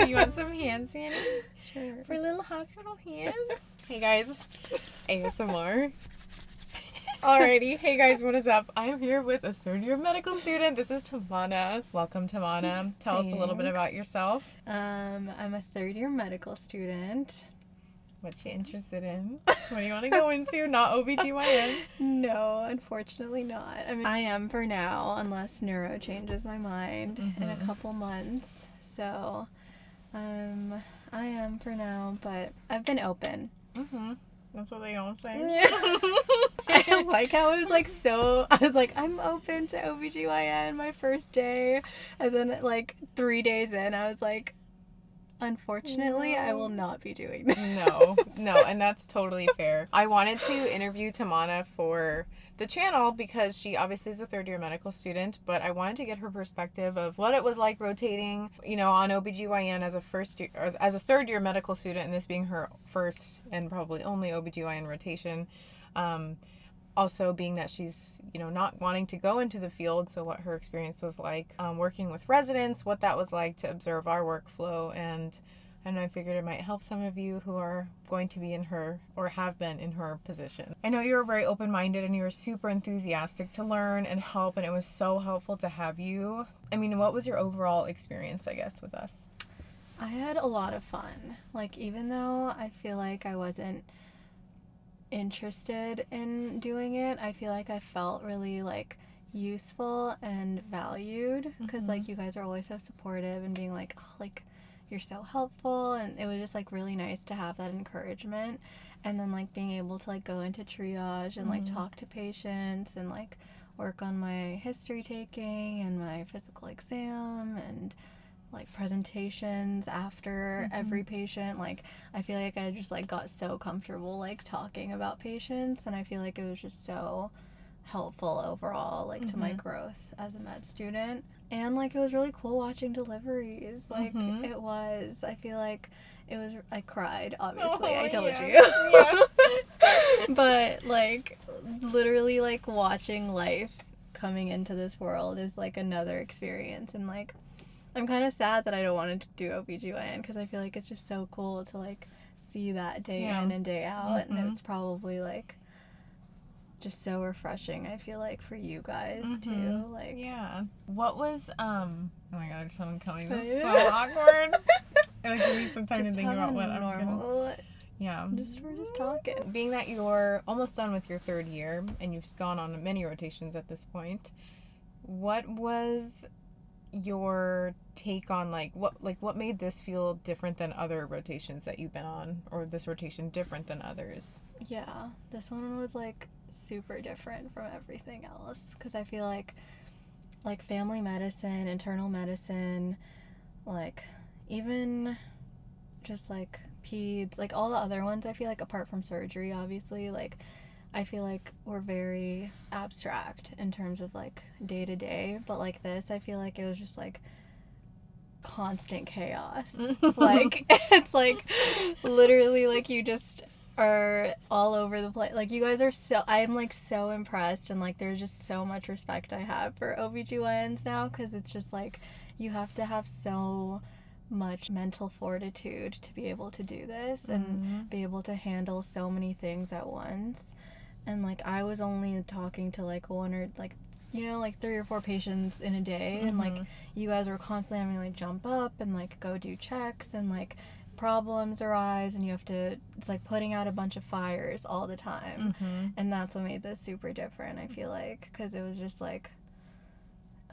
You want some hand sanitizer? Sure. For little hospital hands? Hey guys, ASMR. Alrighty, hey guys, what is up? I'm here with a third-year medical student. This is Tamana. Welcome, Tamana. Tell us a little bit about yourself. I'm a third-year medical student. What you interested in? What do you want to go into? Not OBGYN? No, unfortunately not. I mean, I am for now, unless neuro changes my mind in a couple months. So, I am for now, but I've been open. That's what they all say. Yeah. I like how I was like, I'm open to OBGYN my first day. And then like 3 days in, I was like, unfortunately, I will not be doing this. No, and that's totally fair. I wanted to interview Tamana for the channel because she obviously is a third-year medical student, but I wanted to get her perspective of what it was like rotating, on OBGYN as a third-year medical student, and this being her first and probably only OBGYN rotation. Also being that she's, not wanting to go into the field, so what her experience was like working with residents, what that was like to observe our workflow, and I figured it might help some of you who are going to be in her or have been in her position. I know you were very open-minded and you were super enthusiastic to learn and help, and it was so helpful to have you. I mean, what was your overall experience, I guess, with us? I had a lot of fun. Like, even though I feel like I wasn't interested in doing it, I feel like I felt really like useful and valued because like you guys are always so supportive and being like, oh, like you're so helpful, and it was just like really nice to have that encouragement. And then like being able to like go into triage and like talk to patients and like work on my history taking and my physical exam and like presentations after every patient. Like I feel like I just like got so comfortable like talking about patients, and I feel like it was just so helpful overall like to my growth as a med student. And like it was really cool watching deliveries. Like it was, I feel like it was, I cried obviously. I told you. But like literally like watching life coming into this world is like another experience. And like I'm kind of sad that I don't want to do OBGYN because I feel like it's just so cool to like see that day in and day out, and it's probably like just so refreshing, I feel like, for you guys too. Like, what was oh my god, there's someone coming. This is so awkward. It'll give me some time to think about what I'm gonna. We're just talking. Being that you're almost done with your third year and you've gone on many rotations at this point, what was your take on what made this feel different than other rotations that you've been on, or this rotation different than others? Yeah, this one was like super different from everything else because I feel like family medicine, internal medicine, like even just like peds, like all the other ones, I feel like apart from surgery obviously, like I feel like we're very abstract in terms of like day to day, but like this, I feel like it was just like constant chaos. Like it's like literally like you just are all over the place. Like you guys are I'm like so impressed, and like there's just so much respect I have for OBGYNs now, because it's just like you have to have so much mental fortitude to be able to do this and be able to handle so many things at once. And like I was only talking to like one or like like 3 or 4 patients in a day, and like you guys were constantly having to like jump up and like go do checks, and like problems arise and you have to, it's like putting out a bunch of fires all the time. And that's what made this super different, I feel like, because it was just like,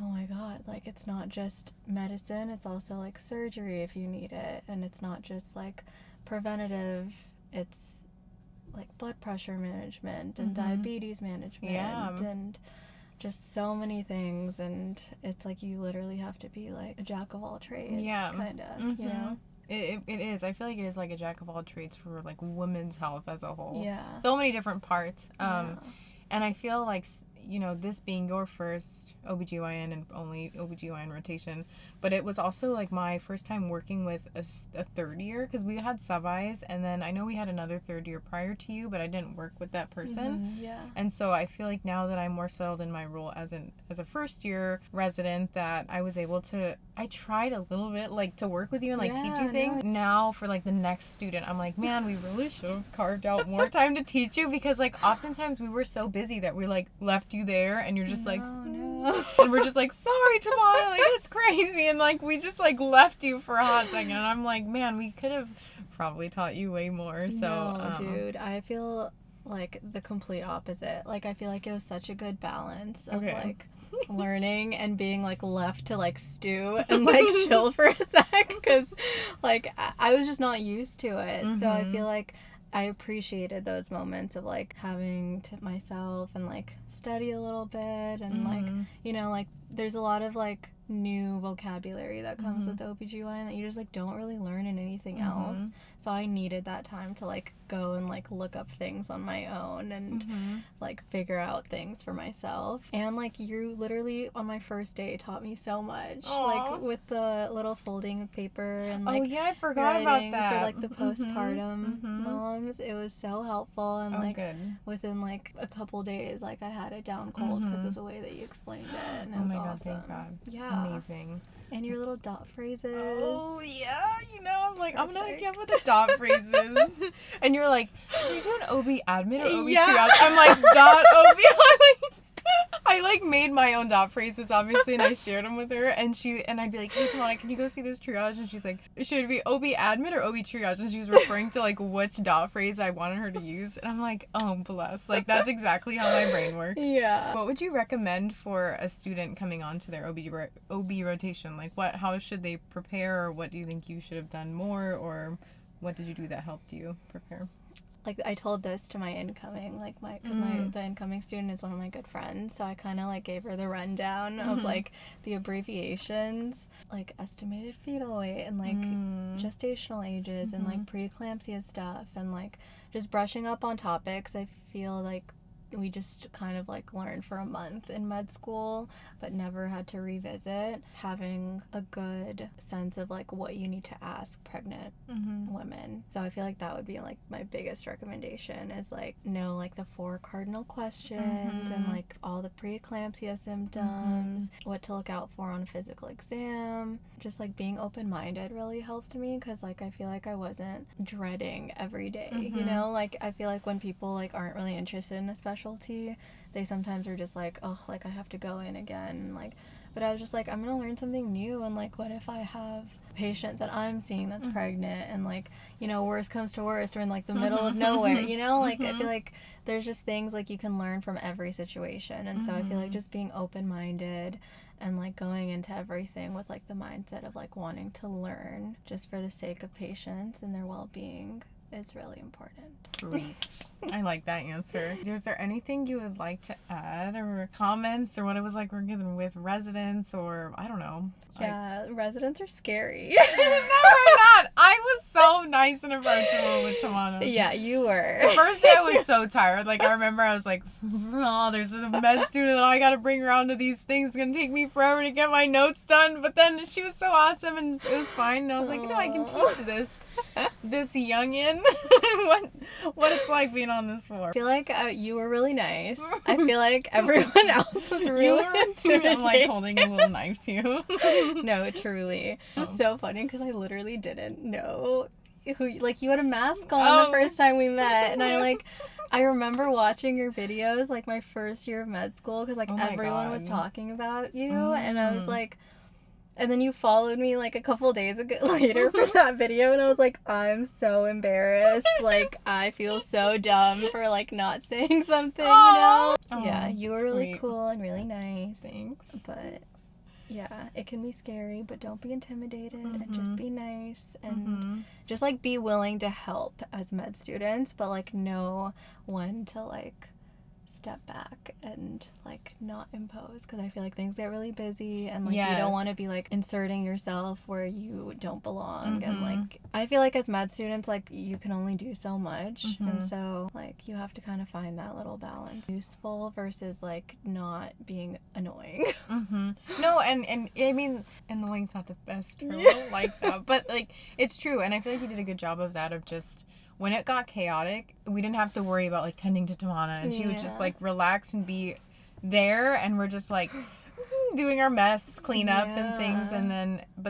oh my god, like it's not just medicine, it's also like surgery if you need it, and it's not just like preventative, it's like blood pressure management and diabetes management and just so many things, and it's like you literally have to be like a jack of all trades, kind of, you know? It is. I feel like it is like a jack of all trades for like women's health as a whole. Yeah. So many different parts. And I feel like, this being your first OBGYN and only OBGYN rotation, but it was also like my first time working with a third year, because we had sub-Is, and then I know we had another third year prior to you, but I didn't work with that person. And so I feel like now that I'm more settled in my role as a first year resident, that I was able to I tried a little bit, like, to work with you and, like, teach Yeah, you things. Now, for, like, the next student, I'm like, man, we really should have carved out more time to teach you, because, like, oftentimes we were so busy that we, like, left you there, and you're just like, no. and we're just like, sorry, Tamara, like, it's crazy, and, like, we just, like, left you for a hot second, and I'm like, man, we could have probably taught you way more, so. No, dude, I feel like the complete opposite. Like, I feel like it was such a good balance of, Okay. like, learning and being, like, left to, like, stew and, like, chill for a sec, because, like, I was just not used to it. So I feel like I appreciated those moments of, like, having to myself and, like, study a little bit and, like, you know, like, there's a lot of, like, new vocabulary that comes with OBGYN that you just, like, don't really learn in anything else. So I needed that time to, like, go and, like, look up things on my own and like, figure out things for myself. And, like, you literally on my first day taught me so much. Aww. Like, with the little folding paper and, like, oh yeah, I forgot about writing that. for, like, the postpartum moms. It was so helpful, and, like, good. within, like, a couple days, like, I had it down cold because of the way that you explained it, and it was my God, awesome. thank God. Yeah. Amazing. And your little dot phrases. Oh yeah, you know, I'm like, I'm gonna hook you up with the dot phrases, and you're like, should you do an OB admin or OB triage? I'm like, dot OB. I like made my own dot phrases, obviously, and I shared them with her, and I'd be like, hey, Tamana, can you go see this triage? And she's like, should it be OB admin or OB triage? And she was referring to, like, which dot phrase I wanted her to use, and I'm like, oh, bless. Like, that's exactly how my brain works. Yeah. What would you recommend for a student coming on to their OB rotation? Like, how should they prepare, or what do you think you should have done more, or what did you do that helped you prepare? Like, I told this to my incoming, like, the incoming student is one of my good friends, so I kind of, like, gave her the rundown of, like, the abbreviations, like, estimated fetal weight, and, like, gestational ages, and, like, preeclampsia stuff, and, like, just brushing up on topics. I feel like we just kind of, like, learned for a month in med school, but never had to revisit. Having a good sense of, like, what you need to ask pregnant women. So I feel like that would be, like, my biggest recommendation is, like, know, like, the 4 cardinal questions and, like, all the preeclampsia symptoms, what to look out for on a physical exam. Just, like, being open-minded really helped me, because, like, I feel like I wasn't dreading every day, you know? Like, I feel like when people, like, aren't really interested in a specialty, they sometimes are just like, oh, like, I have to go in again, like, but I was just like, I'm gonna learn something new, and, like, what if I have a patient that I'm seeing that's pregnant, and, like, you know, worst comes to worst, we're in, like, the middle of nowhere, you know? Like, I feel like there's just things, like, you can learn from every situation, and so I feel like just being open-minded and, like, going into everything with, like, the mindset of, like, wanting to learn just for the sake of patients and their well-being is really important. Preach. I like that answer. Is there anything you would like to add, or comments, or what it was like working with residents, or I don't know? Yeah, residents are scary. No, we're not. I was so nice and approachable with Tamana. Yeah, you were. The first day I was so tired. Like, I remember I was like, oh, there's a med student that I gotta bring around to these things. It's gonna take me forever to get my notes done. But then she was so awesome, and it was fine. And I was like, you know, I can teach this youngin what it's like being on this floor. I feel like you were really nice. I feel like everyone else was really intimidating. I'm like holding a little knife to you. No, truly. It was so funny because I literally didn't know who, like, you had a mask on the first time we met, and I remember watching your videos, like, my first year of med school, because, like, everyone was talking about you, and I was like, and then you followed me, like, a couple days later for that video, and I was like, I'm so embarrassed. Like, I feel so dumb for, like, not saying something, you know? Yeah, you were really cool and really nice. Thanks. But, yeah, it can be scary, but don't be intimidated, and just be nice, and just, like, be willing to help as med students, but, like, know when to, like, step back and, like, not impose, because I feel like things get really busy, and, like, you don't want to be, like, inserting yourself where you don't belong, and, like, I feel like as med students, like, you can only do so much, and so, like, you have to kind of find that little balance, useful versus, like, not being annoying. No, and I mean, annoying's not the best term, I don't like that, but, like, it's true, and I feel like you did a good job of that, of just, when it got chaotic, we didn't have to worry about, like, tending to Tamana, and she would just, like, relax and be there, and we're just like, doing our mess cleanup and things, Yeah. and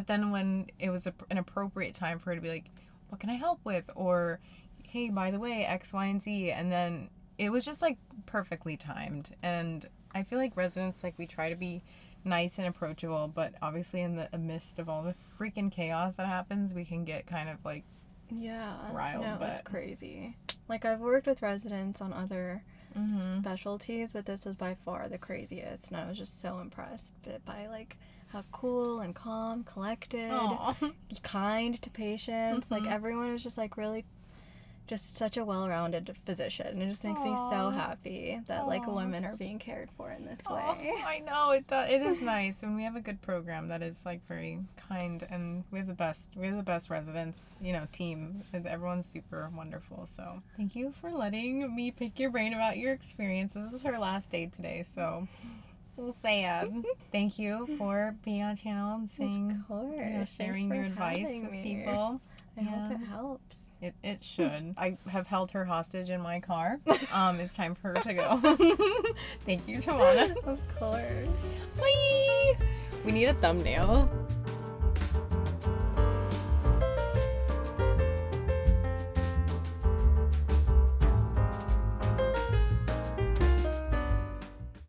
then when it was an appropriate time for her to be like, what can I help with, or hey, by the way, X, Y, and Z, and then it was just like perfectly timed. And I feel like residents, like, we try to be nice and approachable, but obviously in the midst of all the freaking chaos that happens, we can get kind of like Yeah. riled. No, but it's crazy. Like, I've worked with residents on other specialties, but this is by far the craziest, and I was just so impressed by like how cool and calm, collected, Aw. kind to patients. Like, everyone was just like really just such a well-rounded physician, and it just makes me so Aw. happy that like Aw. women are being cared for in this Oh, way. I know it is nice when we have a good program that is like very kind, and we have the best residents, team. Everyone's super wonderful. So thank you for letting me pick your brain about your experience. This is her last day today, so sad. Thank you for being on the channel and saying, Of course. sharing Thanks your for advice having with me. people. I hope it helps. It should. I have held her hostage in my car. It's time for her to go. Thank you, Tamana. Of course. Bye! We need a thumbnail.